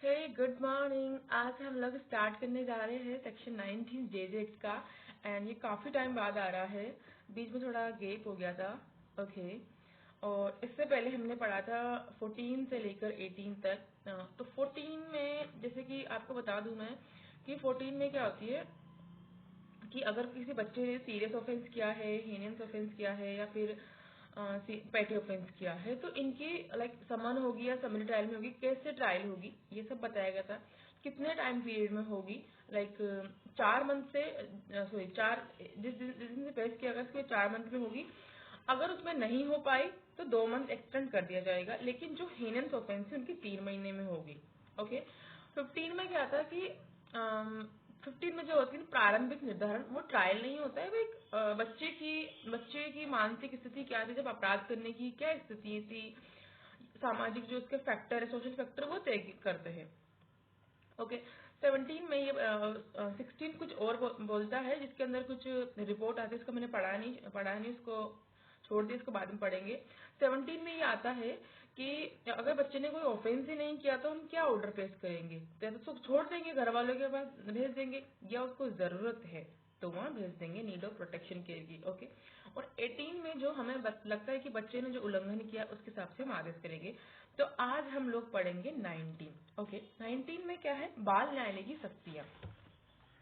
हे good morning. आज हम लोग स्टार्ट करने जा रहे हैं सेक्शन 19 जेजेक्स का। एंड ये काफ़ी टाइम बाद आ रहा है, बीच में थोड़ा गैप हो गया था। ओके और इससे पहले हमने पढ़ा था 14 से लेकर 18 तक। तो 14 में जैसे कि आपको बता दूं मैं कि 14 में क्या होती है कि अगर किसी बच्चे ने सीरियस ऑफेंस किया है, हीनियस ऑफेंस किया है या फिर पेटी ऑफेंस किया है तो इनकी लाइक समन होगी या समरी ट्रायल में होगी, कैसे ट्रायल होगी ये सब बताया गया था। कितने टाइम पीरियड में होगी, लाइक 4 मंथ से सॉरी 4 जिस दिन से पेश किया गया उसके 4 मंथ में होगी। अगर उसमें नहीं हो पाई तो 2 मंथ एक्सटेंड कर दिया जाएगा, लेकिन जो हीनियस ऑफेंस है उनकी 3 महीने में होगी। ओके 15 में क्या था कि 15 में जो होती है प्रारंभिक निर्धारण, वो ट्रायल नहीं होता है, वो एक बच्चे की मानसिक स्थिति क्या थी, जब अपराध करने की क्या स्थिति थी, सामाजिक जो उसके फैक्टर है, सोशल फैक्टर, वो तय करते हैं। ओके 17 में ये 16 कुछ और बोलता है जिसके अंदर कुछ रिपोर्ट आती है, इसको मैंने पढ़ा नहीं उसको छोड़ दिया, इसको बाद में पढ़ेंगे। 17 में ये आता है कि अगर बच्चे ने कोई ऑफेंस ही नहीं किया तो हम क्या ऑर्डर पेश करेंगे, तो या तो छोड़ देंगे, घर वालों के पास भेज देंगे, या उसको जरूरत है तो वहाँ भेज देंगे नीड ऑफ प्रोटेक्शन केयर की। ओके और 18 में जो हमें लगता है कि बच्चे ने जो उल्लंघन किया उसके हिसाब से हम आदेश करेंगे। तो आज हम लोग पढ़ेंगे 19। ओके 19 में क्या है, बाल न्यायालय की शक्तियाँ।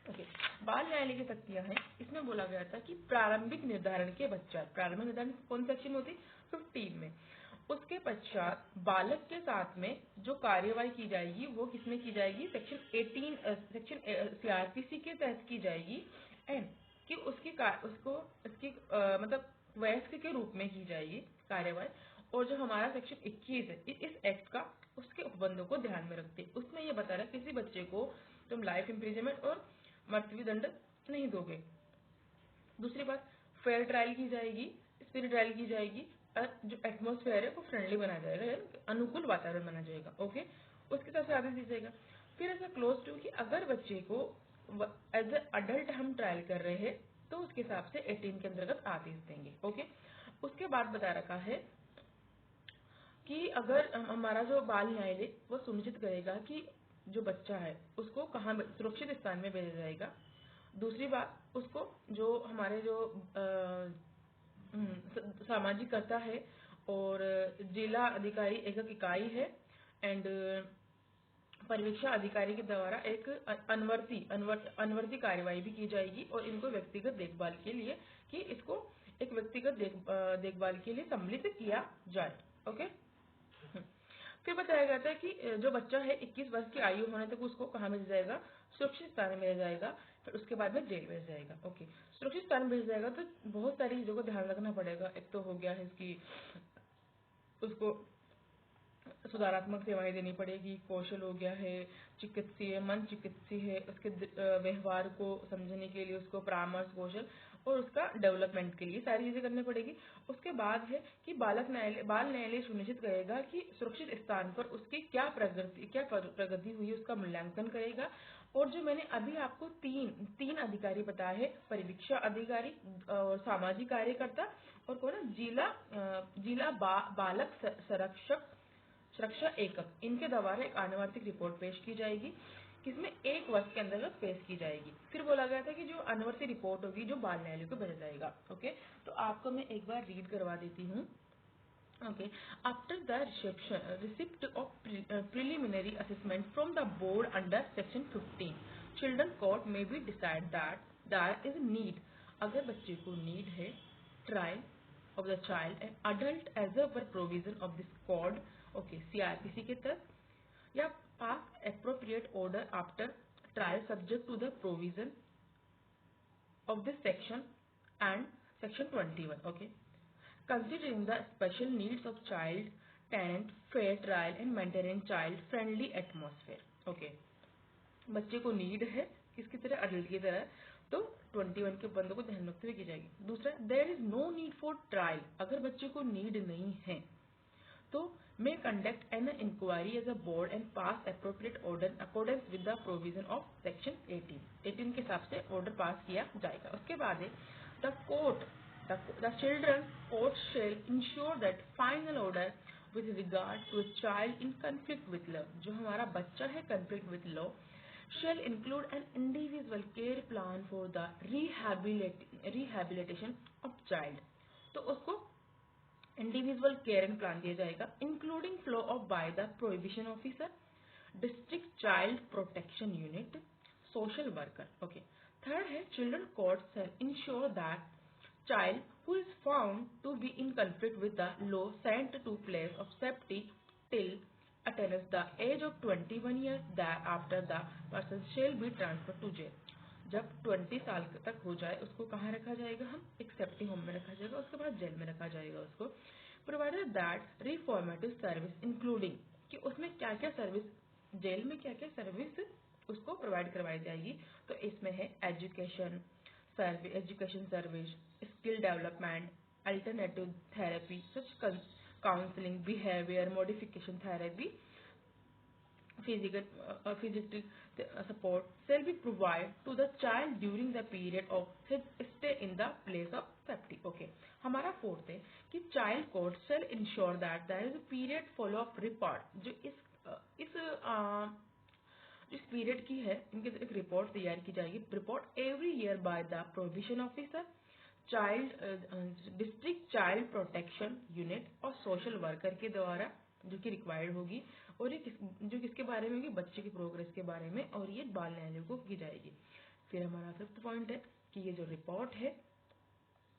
ओके बाल न्यायालय की शक्तियां हैं। इसमें बोला गया था कि प्रारंभिक निर्धारण के पश्चात, प्रारंभिक निर्धारण कौन सेक्शन होती, 15 में, उसके पश्चात बालक के साथ में जो कार्यवाही की जाएगी वो किसमें की जाएगी, सेक्शन 18 सेक्शन सीआरपीसी के तहत की जाएगी। एंड कि उसको इसकी मतलब वयस्क के रूप में की जाएगी कार्यवाही। और जो हमारा सेक्शन 21 है इस एक्ट का, उसके उपबंधों को ध्यान में रखते हैं। उसमें ये बता रहा है किसी बच्चे को तुम लाइफ इम्प्रिजनमेंट और मृत्युदंड नहीं दोगे। दूसरी बात, फेयर ट्रायल की जाएगी, स्पिरिट ट्रायल की जाएगी, और जो एटमोसफेयर है वो फ्रेंडली बना जाएगा, यानी अनुकूल वातावरण बना जाएगा। ओके उसके हिसाब से आदेश दीजिएगा। फिर ऐसा क्लोज टू कि अगर बच्चे को एज ए अडल्ट हम ट्रायल कर रहे हैं तो उसके हिसाब से 18 के अंतर्गत आदेश देंगे। ओके उसके बाद बता रखा है कि अगर हमारा जो बाल न्यायालय वो सुनिश्चित करेगा कि जो बच्चा है उसको कहाँ सुरक्षित स्थान में भेजा जाएगा। दूसरी बात, उसको जो हमारे जो सामाजिक कर्ता है और जिला अधिकारी एकक इकाई है एंड परीक्षा अधिकारी के द्वारा एक अनवर्ती कार्यवाही भी की जाएगी और इनको व्यक्तिगत देखभाल के लिए कि इसको एक व्यक्तिगत देखभाल के लिए सम्मिलित किया जाए। ओके फिर बताया गया था कि जो बच्चा है 21 वर्ष की आयु होने तक उसको कहाँ भेजा जाएगा, सुरक्षित स्थान में भेजा जाएगा। फिर उसके बाद में जेल भेजा जाएगा। ओके सुरक्षित स्थान में भेजा जाएगा तो बहुत सारी चीजों को ध्यान रखना पड़ेगा। एक तो हो गया है इसकी उसको सुधारात्मक सेवाएं देनी पड़ेगी, कौशल हो गया है, चिकित्सीय मन चिकित्सीय है, उसके व्यवहार को समझने के लिए उसको परामर्श कौशल और उसका डेवलपमेंट के लिए सारी चीजें करनी पड़ेगी। उसके बाद है कि बाल न्यायालय सुनिश्चित करेगा कि सुरक्षित स्थान पर उसकी क्या प्रगति हुई है, उसका मूल्यांकन करेगा। और जो मैंने अभी आपको तीन अधिकारी बताए हैं, परीक्षा अधिकारी और सामाजिक कार्यकर्ता और कौन है, जिला बालक सुरक्षा एकक, इनके द्वारा एक आनुवार्तिक रिपोर्ट पेश की जाएगी जिसमें 1 वर्ष के अंतर्गत पेश की जाएगी। फिर बोला गया था कि जो अनुवर्ती रिपोर्ट होगी जो बाल न्यायालय को भेजा जाएगा। ओके तो आपको मैं एक बार रीड करवा देती हूँ। Okay. After the receipt of preliminary assessment from the board under section 15, children court may be decide that there is need, अगर बच्चे को need है, trial of the child and adult as per provision of this code, okay, CRPC के तहत, या pass appropriate order after trial subject to the provision of this section and section 21. Okay. Considering the special needs of child, tenant, fair trial and maintaining child friendly atmosphere. Okay. बच्चे को need है किसकी तरह, adult की तरह, तो 21 के बंदों को ध्यान रखते हुए की जाएगी। दूसरा, there is no need for trial, अगर बच्चे को नीड नहीं है तो may conduct an inquiry as a board and pass appropriate order accordance with the provision of section 18 के हिसाब से ऑर्डर पास किया जाएगा। उसके बाद है the court, the children's court shall ensure that final order with regard to a child in conflict with law, जो हमारा बच्चा है conflict with law, shall include an individual care plan for the rehabilitation of child. तो उसको individual caring plan दिया जाएगा, including flow of by the prohibition officer, district child protection unit, social worker. Okay. Third है children court shall ensure that child who is found to be in conflict with the law sent to place of safety till attains the age of 21 years, thereafter the person shall be transferred to jail. जब 20 साल तक हो जाए उसको कहाँ रखा जाएगा, हम एक सेफ्टी होम में रखा जाएगा, उसके बाद जेल में रखा जाएगा उसको. Provided that reformative service including, कि उसमें क्या क्या सर्विस, जेल में क्या क्या सर्विस उसको प्रोवाइड करवाई जाएगी. तो इसमें है education service, skill development, alternative therapy such counselling, behaviour modification therapy, physical support shall be provided to the child during the period of his stay in the place of safety. Okay. हमारा fourth है कि child court shall ensure that there is a period full of report, जो इस period की है, इनके एक report तैयार की जाएगी. Report every year by the provision officer, child district child protection unit और सोशल वर्कर के द्वारा, जो कि रिक्वायर्ड होगी. और ये जो किसके बारे में होगी, बच्चे की प्रोग्रेस के बारे में, और ये बाल न्यायालय को की जाएगी. फिर हमारा फिफ्थ पॉइंट है कि ये जो रिपोर्ट है,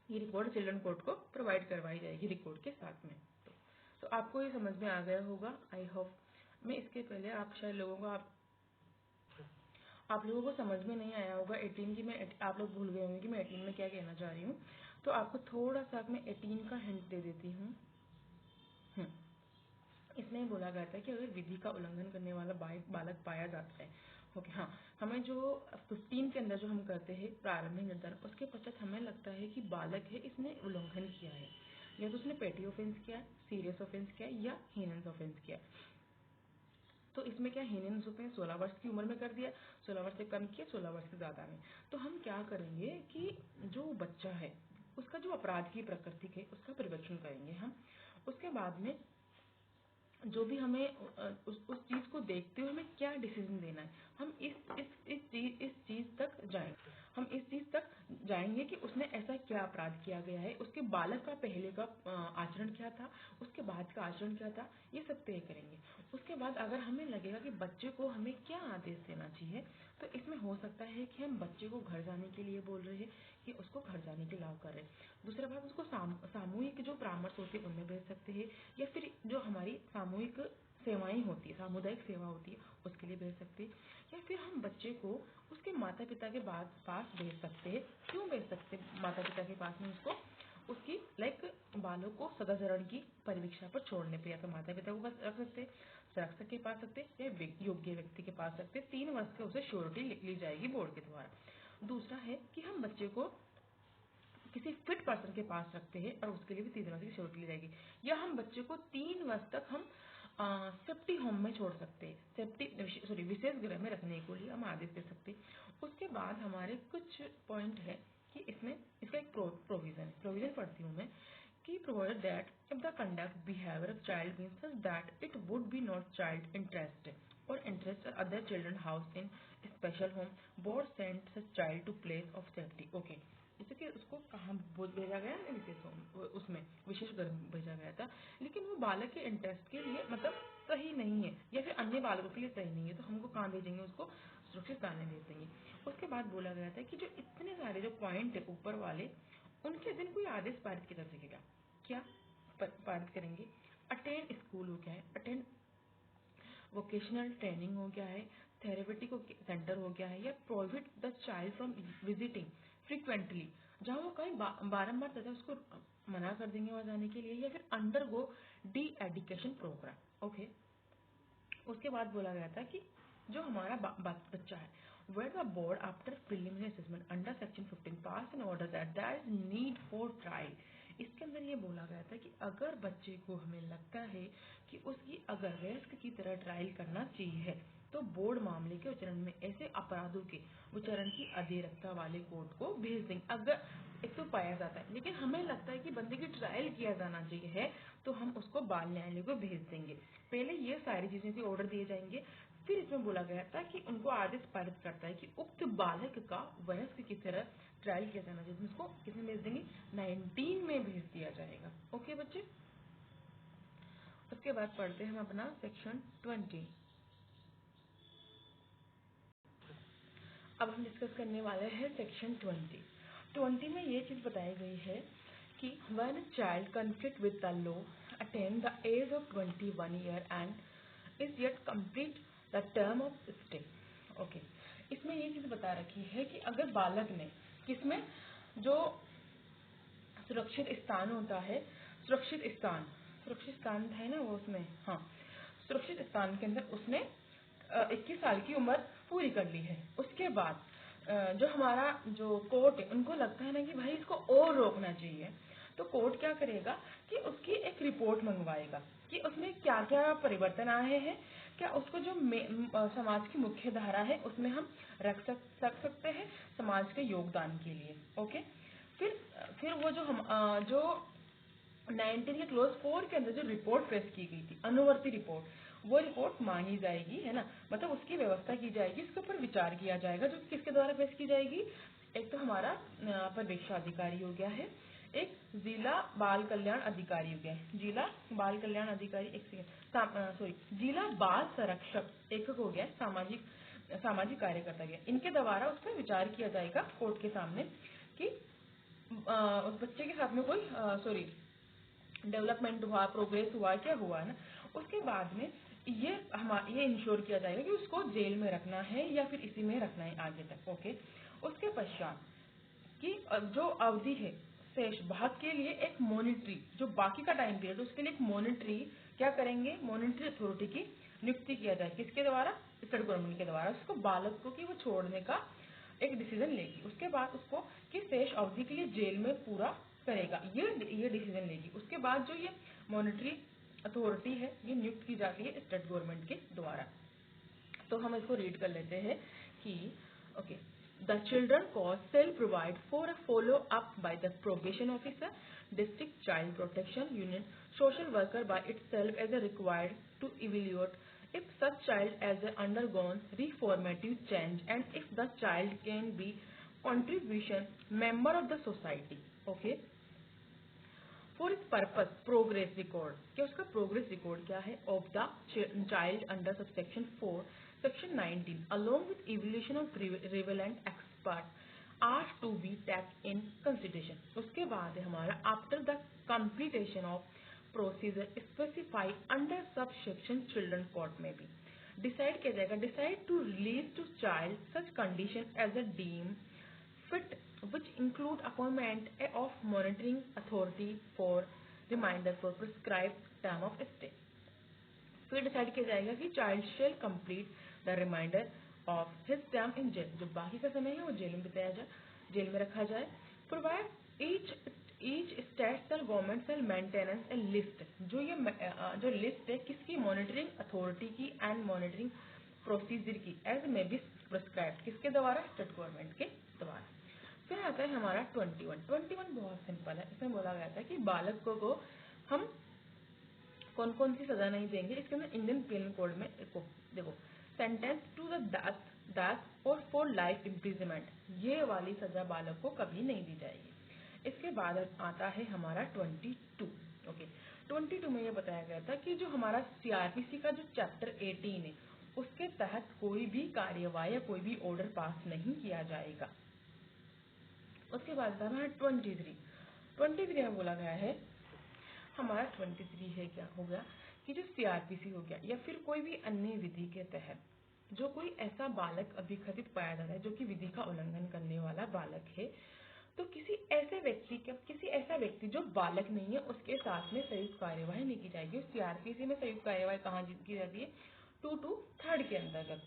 ये रिपोर्ट चिल्ड्रन कोर्ट को प्रोवाइड करवाई जाएगी रिकॉर्ड के साथ में. तो आपको ये समझ में आ गया होगा, आई होप. मैं इसके पहले आप शायद आप लोगों को समझ में नहीं आया होगा 18 की, मैं आप लोग भूल गए होंगे कि मैं 18 में क्या कहना चाह रही हूँ. तो आपको थोड़ा सा मैं 18 का हिंट दे देती हूँ. इसमें बोला गया था कि अगर विधि का उल्लंघन करने वाला बालक पाया जाता है. ओके. हाँ, हमें जो 15 के अंदर जो हम करते हैं प्रारंभिक निर्धारण, उसके पश्चात हमें लगता है कि बालक है, इसने उल्लंघन किया है, या तो उसने पेटी ऑफेंस किया है, सीरियस ऑफेंस किया है, या हीनस ऑफेंस किया है. तो इसमें क्या हीनस ऑफेंस 16 वर्ष की उम्र में कर दिया, 16 वर्ष से कम किया, 16 वर्ष से ज़्यादा में. तो हम क्या करेंगे कि जो बच्चा है उसका जो अपराध की प्रकृति है उसका परिवर्तन करेंगे हम. उसके बाद में जो भी हमें उस चीज को देखते हुए हमें क्या डिसीजन देना है, हम इस चीज तक जाएंगे. हम इस चीज तक जाएंगे कि उसने ऐसा क्या अपराध किया गया है, उसके बालक का पहले का आचरण क्या था, उसके बाद का आचरण क्या था, ये सब तय करेंगे. उसके बाद अगर हमें लगेगा कि बच्चे को हमें क्या आदेश देना चाहिए, तो इसमें हो सकता है कि हम बच्चे को घर जाने के लिए बोल रहे हैं कि उसको घर जाने के लाभ कर रहे हैं. दूसरा बात, उसको सामूहिक जो परामर्श होते हैं उनमें भेज सकते हैं, या फिर जो हमारी सामूहिक सेवाएं होती है, सामुदायिक सेवा होती है, उसके लिए भेज सकते हैं. या फिर हम बच्चे को उसके माता पिता के पास भेज सकते हैं. क्यों भेज सकते हैं माता पिता के पास में, उसको उसकी बालों को सदाचरण की परीक्षा पर छोड़ने पे, या तो माता पिता को पास रख सकते, संरक्षक के पास सकते, या योग्य व्यक्ति के पास सकते. 3 वर्ष के उसे श्योरिटी ली जाएगी बोर्ड के द्वारा. दूसरा है कि हम बच्चे को किसी फिट पर्सन के पास रखते हैं और उसके लिए भी 3 वर्ष की श्योरिटी ली जाएगी. या हम बच्चे को 3 वर्ष तक हम सेफ्टी होम में छोड़ सकते हैं, विशेष गृह में रखने के लिए हम आदेश दे सकते हैं. उसके बाद हमारे कुछ पॉइंट है कि इसमें इसका एक प्रोविजन पढ़ती हूँ मैं, कि provided that if the conduct behaviour of child means such that it would be not child interest और interest other children house in special home, board send such child to place of safety. Okay. जैसे कि उसको कहाँ भेजा गया ना, विशेष home, उसमें विशेष घर भेजा गया था, लेकिन वो बालक के इंटरेस्ट के लिए मतलब सही नहीं है, या फिर अन्य बालकों के लिए सही नहीं है, तो हमको कहाँ भेजेंगे, उसको सुरक्षित स्थान में भेज देंगे. उसके बाद बोला गया था कि जो इतने सारे जो पॉइंट है ऊपर वाले, उनके दिन कोई आदेश पारित किया जा सकेगा. क्या पारित करेंगे? अटेंड स्कूल हो गया है, अटेंड वोकेशनल ट्रेनिंग हो गया है, थेरेपेटिक सेंटर हो गया है, या prohibit the child from visiting frequently, जहाँ वो कहीं बारम्बार तथा उसको मना कर देंगे वहाँ जाने के लिए, या फिर अंडर गो डी एडुकेशन प्रोग्राम. ओके. उसके बाद बोला गया था कि जो हमारा बच्चा है, where the board after preliminary assessment under section 15 pass an order that there is need for trial इसके अंदर ये बोला गया था कि अगर बच्चे को हमें लगता है कि उसकी अगर वयस्क की तरह ट्रायल करना चाहिए तो बोर्ड मामले के उच्चारण में ऐसे अपराधों के उच्चारण की अधीरता वाले कोर्ट को भेज देंगे। अगर एक तो पाया जाता है लेकिन हमें लगता है कि बंदे की ट्रायल किया जाना चाहिए है तो हम उसको बाल न्यायालय को भेज देंगे। पहले ये सारी चीजें के ऑर्डर दिए जाएंगे। फिर इसमें बोला गया था कि उनको आदेश पारित करता है कि उक्त बालक का वयस्क की तरह ट्रायल किया जाना चाहिए, जिसको किसमें भेज देंगे 19 में भेज दिया जाएगा। ओके बच्चे, उसके बाद पढ़ते हैं हम अपना सेक्शन 20। अब हम डिस्कस करने वाले हैं सेक्शन 20 में ये चीज बताई गई है कि when a child conflict with the law attain the age of 21 year and is yet complete the term of stay। Okay, इसमें ये चीज बता रखी है कि अगर बालक ने किसमें जो सुरक्षित स्थान होता है, सुरक्षित स्थान है ना वो उसमें, हाँ, सुरक्षित स्थान के अंदर उसने 21 साल की उम्र पूरी कर ली है। उसके बाद जो हमारा जो कोर्ट है उनको लगता है ना कि भाई इसको और रोकना चाहिए, तो कोर्ट क्या करेगा कि उसकी एक रिपोर्ट मंगवाएगा कि उसमें क्या क्या परिवर्तन आए हैं, क्या उसको जो समाज की मुख्य धारा है उसमें हम रख सकते हैं समाज के योगदान के लिए। ओके, फिर वो जो हम जो 19 के क्लोज 4 के अंदर जो रिपोर्ट पेश की गई थी, अनुवर्ती रिपोर्ट, वो रिपोर्ट मांगी जाएगी, है ना, मतलब उसकी व्यवस्था की जाएगी, इसके ऊपर विचार किया जाएगा, जो किसके द्वारा पेश की जाएगी। एक तो हमारा पर्यवेक्षाधिकारी हो गया है, एक जिला बाल कल्याण अधिकारी हो गया है, जिला बाल कल्याण अधिकारी, एक सेकेंड, जिला बाल संरक्षक एक हो गया, सामाजिक कार्यकर्ता गया, इनके द्वारा उस पर विचार किया जाएगा कोर्ट के सामने कि उस बच्चे के साथ में कोई डेवलपमेंट हुआ, प्रोग्रेस हुआ, क्या हुआ ना। उसके बाद में ये इंश्योर किया जाएगा कि उसको जेल में रखना है या फिर इसी में रखना है आगे तक। ओके, उसके पश्चात कि जो अवधि है शेष भाग के लिए एक मॉनिटरी, जो बाकी का टाइम पीरियड उसके लिए एक मॉनिटरी क्या करेंगे, मॉनिटरी अथॉरिटी की नियुक्ति किया जाए, किसके द्वारा, स्टेट गवर्नमेंट के द्वारा, उसको बालक को कि वो छोड़ने का एक डिसीजन लेगी। उसके बाद उसको कि शेष अवधि के लिए जेल में पूरा करेगा, ये डिसीजन लेगी। उसके बाद जो ये मॉनिटरी अथॉरिटी है ये नियुक्त की जाती है स्टेट गवर्नमेंट के द्वारा। तो हम इसको रीड कर लेते हैं कि okay, the children cause shall provide for a follow up by the probation officer, district child protection unit, social worker by itself as a required to evaluate if such child has undergone reformative change and if the child can be contribution member of the society। okay, for इस purpose progress record, क्या उसका progress record क्या है, of the child under subsection 4 section 19 along with evolution of relevant expert are to be take in consideration. उसके बाद है हमारा after the completion of procedure specify under sub section children court में भी decide किया जाएगा, decide to release to child such condition as a deem fit, which include appointment of monitoring authority for reminder for prescribed term of stay। फिर decide किया जाएगा कि child shall complete the remainder of his term in jail, जो बाकी का समय है वो जेल में बिताया जाए, जेल में रखा जाए। Provide each state cell government cell maintenance a list, जो लिस्ट है किसकी, मॉनिटरिंग अथॉरिटी की एंड मॉनिटरिंग प्रोसीजर की, एज में बी प्रिस्क्राइब, किसके द्वारा, स्टेट गवर्नमेंट के द्वारा। फिर आता है हमारा 21 बहुत सिंपल है। इसमें बोला गया था कि बालक को हम कौन कौन सी सजा नहीं देंगे। इसके अंदर इंडियन पेनल कोड में देखो सेंटेंस टू द डेथ और फॉर लाइफ इम्प्रिजमेंट, ये वाली सजा बालक को कभी नहीं दी जाएगी। इसके बाद आता है हमारा 22। ओके, 22 में ये बताया गया था कि जो हमारा सीआरपीसी का जो चैप्टर 18 है उसके तहत कोई भी कार्यवाही या कोई भी ऑर्डर पास नहीं किया जाएगा। उसके बाद हमारा 23 में बोला गया है, हमारा 23 है क्या हो गया कि जो सीआरपीसी हो गया या फिर कोई भी अन्य विधि के तहत जो कोई ऐसा बालक अभिकथित पाया जाता है जो कि विधि का उल्लंघन करने वाला बालक है, तो किसी ऐसा व्यक्ति जो बालक नहीं है उसके साथ में संयुक्त कार्यवाही नहीं की जाएगी। सीआरपीसी में संयुक्त कार्यवाही कहाँ की जाती है, 2-3 के अंतर्गत।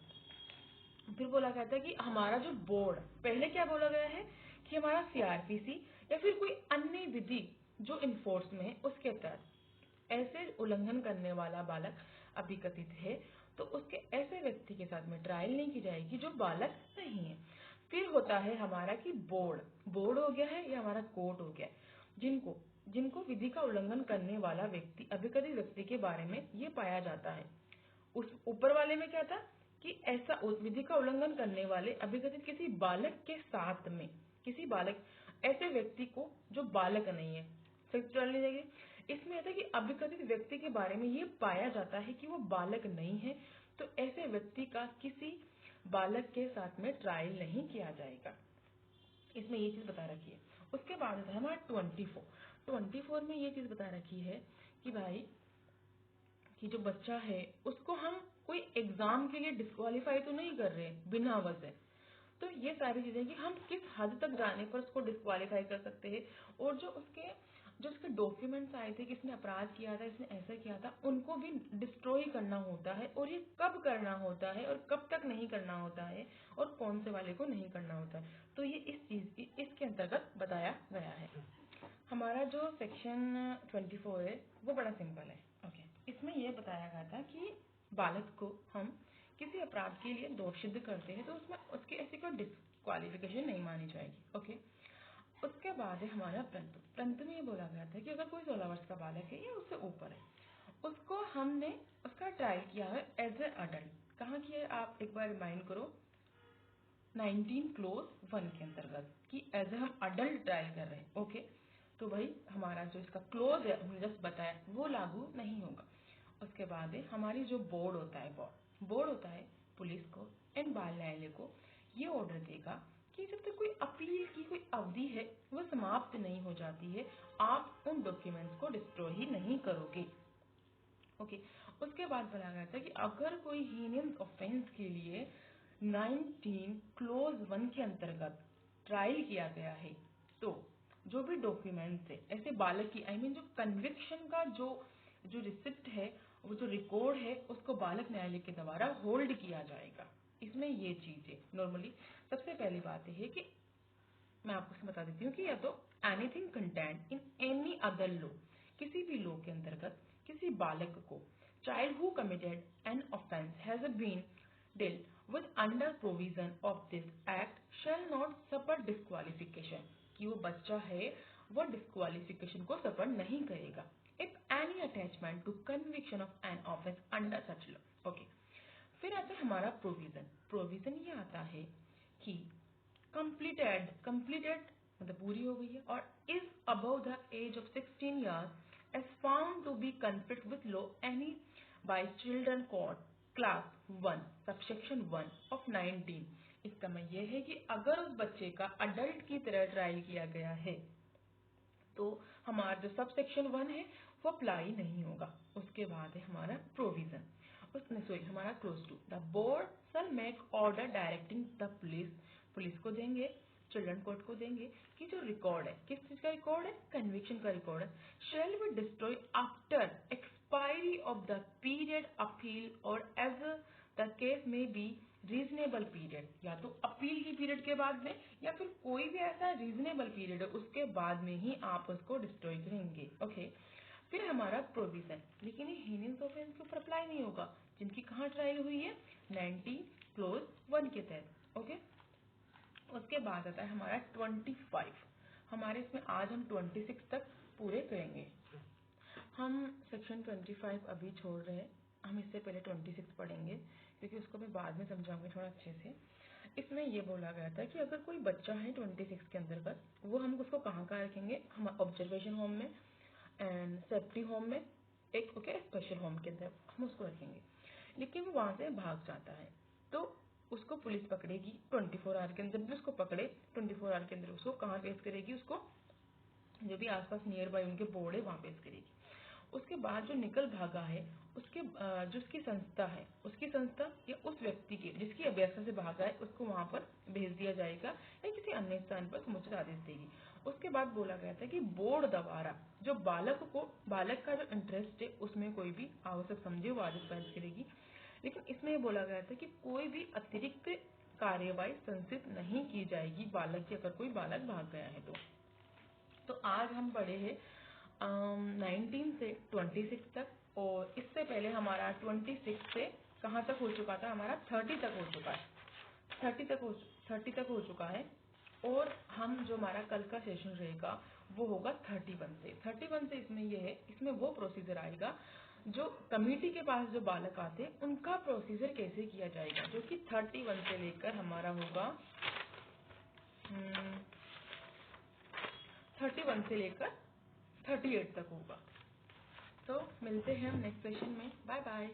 फिर बोला गया था कि हमारा जो बोर्ड, पहले क्या बोला गया है कि हमारा सीआरपीसी या फिर कोई अन्य विधि जो इन्फोर्स में है उसके तहत ऐसे उल्लंघन करने वाला बालक अभिकथित है तो उसके ऐसे व्यक्ति के साथ में ट्रायल नहीं की जाएगी जो बालक नहीं है। फिर होता है हमारा कि बोर्ड हो गया है या हमारा कोर्ट हो गया है, जिनको जिनको विधि का उल्लंघन करने वाला व्यक्ति अभिकथित व्यक्ति के बारे में ये पाया जाता है। उस ऊपर वाले में क्या था कि ऐसा उस विधि का उल्लंघन करने वाले अभिकथित किसी बालक के साथ में किसी बालक ऐसे व्यक्ति को जो बालक नहीं है सेक्सुअली देंगे। इसमें आता है कि अभिकथित व्यक्ति के बारे में ये पाया जाता है कि वो बालक नहीं है तो ऐसे व्यक्ति का किसी बालक के साथ में ट्रायल नहीं किया जाएगा। इसमें ये चीज बता रखी है। उसके बाद है हमारा 24 में ये चीज बता रखी है कि भाई कि जो बच्चा है उसको हम कोई एग्जाम के लिए डिस्क्वालीफाई तो नहीं कर रहे बिना वजह। तो ये सारी चीजें कि हम किस हद तक जाने पर उसको डिस्क्वालीफाई कर सकते हैं और जो उसके डॉक्यूमेंट्स आए थे कि इसने अपराध किया था इसने ऐसा किया था उनको भी डिस्ट्रॉय करना होता है और ये कब करना होता है और कब तक नहीं करना होता है और कौन से वाले को नहीं करना होता है। तो ये इसके अंतर्गत बताया गया है। हमारा जो सेक्शन 24 है वो बड़ा सिंपल है। ओके, इसमें यह बताया गया था कि बालक को हम किसी अपराध के लिए दोष सिद्ध करते हैं तो उसमें उसकी ऐसी कोई डिस्क्वालिफिकेशन नहीं मानी जाएगी। ओके, उसके बाद है हमारा परंतु में ये बोला गया था कि अगर कोई 16 वर्ष का बालक है या उससे ऊपर है उसको हमने उसका ट्रायल किया है एज ए अडल्ट। कहाँ किया है आप एक बार रिमाइंड करो, 19 क्लोज 1 के अंतर्गत कि एज ए हम अडल्ट ट्रायल कर रहे हैं। ओके, तो भाई हमारा जो इसका क्लोज है हमने जस्ट बताया वो लागू नहीं होगा। उसके बाद है हमारी जो बोर्ड होता है बोर्ड होता है पुलिस को एंड बाल न्यायालय को ये ऑर्डर देगा कि जब तक कोई अपील की कोई अवधि है वो समाप्त नहीं हो जाती है आप उन डॉक्यूमेंट्स को डिस्ट्रॉय ही नहीं करोगे। ओके, उसके बाद बोला गया था कि अगर कोई हीनियस ऑफेंस के लिए 19 क्लोज 1 के अंतर्गत ट्रायल किया गया है तो जो भी डॉक्यूमेंट्स है ऐसे बालक की जो कन्विक्शन का जो जो रिसिप्ट है वो जो रिकॉर्ड है उसको बालक न्यायालय के द्वारा होल्ड किया जाएगा। इसमें ये चीज है नॉर्मली सबसे पहली बात है कि मैं आपको बता देती हूँ कि या तो anything content in any other law किसी भी लॉ के अंतर्गत किसी बालक को child who committed an offence has been dealt with under provision of this act shall not suffer disqualification कि वो बच्चा है वो डिस्क्वालिफिकेशन को सफर नहीं करेगा if any attachment to conviction of an offense under such law। Okay, फिर आता है हमारा प्रोविजन ये आता है कि completed मतलब पूरी हो गई है और is above the age of 16 years as found to be conflict with law any by children court class 1 subsection 1 of 19। इसका मतलब यह है कि अगर उस बच्चे का अडल्ट की तरह ट्रायल किया गया है तो हमारा जो सब सेक्शन 1 है वो अप्लाई नहीं होगा। उसके बाद है हमारा प्रोविजन उसमें हमारा clause to the board shall make order directing the police को देंगे चिल्ड्रन कोर्ट को देंगे कि जो रिकॉर्ड है किस चीज का रिकॉर्ड है कन्विक्शन का रिकॉर्ड है shall be destroy after expiry of the period appeal और एज द केस में बी रीजनेबल पीरियड या तो अपील की पीरियड के बाद में या फिर कोई भी ऐसा रीजनेबल पीरियड है उसके बाद में ही आप उसको डिस्ट्रॉय करेंगे। ओके, फिर हमारा प्रोविजन लेकिन ये हीनियस ऑफेंस के ऊपर अप्लाई नहीं होगा जिनकी कहाँ ट्रायल हुई है 19 क्लोज 1 के तहत। ओके, उसके बाद आता है हमारा 25। हमारे इसमें आज हम 26 तक पूरे करेंगे। हम सेक्शन 25 अभी छोड़ रहे हैं, हम इससे पहले 26 पढ़ेंगे क्योंकि उसको मैं बाद में समझाऊंगी थोड़ा अच्छे से। इसमें ये बोला गया था कि अगर कोई बच्चा है 26 के अंतर्गत वो हम उसको कहाँ रखेंगे हम ऑब्जर्वेशन होम में एंड सेफ्टी होम में एक ओके स्पेशल होम के अंदर हम उसको रखेंगे। लेकिन वो वहां से भाग जाता है तो उसको पुलिस पकड़ेगी 24 आवर के अंदर भी उसको पकड़े 24 आवर के अंदर उसको कहाँ पेश करेगी उसको जो भी आसपास नियर बाय उनके बोर्ड है वहां पेश करेगी। उसके बाद जो निकल भागा है उसके जो उसकी संस्था है उसकी संस्था या उस व्यक्ति की जिसकी अभ्यर्था से भागा है उसको वहां पर भेज दिया जाएगा या किसी अन्य स्थान पर समुचित आदेश देगी। उसके बाद बोला गया था कि बोर्ड द्वारा जो बालक का जो इंटरेस्ट है उसमें कोई भी आवश्यक समझे वो आदेश पारित करेगी। लेकिन इसमें यह बोला गया था कि कोई भी अतिरिक्त कार्यवाही संचित नहीं की जाएगी बालक की अगर कोई बालक भाग गया है तो आज हम पढ़े हैं 19 से 26 तक, और इससे पहले हमारा 26 से कहाँ तक हो चुका था, हमारा 30 तक हो चुका है, 30 तक हो चुका है। और हम जो हमारा कल का सेशन रहेगा वो होगा 31 से इसमें ये है, इसमें वो प्रोसीजर आएगा जो कमेटी के पास जो बालक आते हैं उनका प्रोसीजर कैसे किया जाएगा, जो कि 31 से लेकर हमारा होगा 31 से लेकर 38 तक होगा। तो मिलते हैं हम नेक्स्ट सेशन में। Bye bye.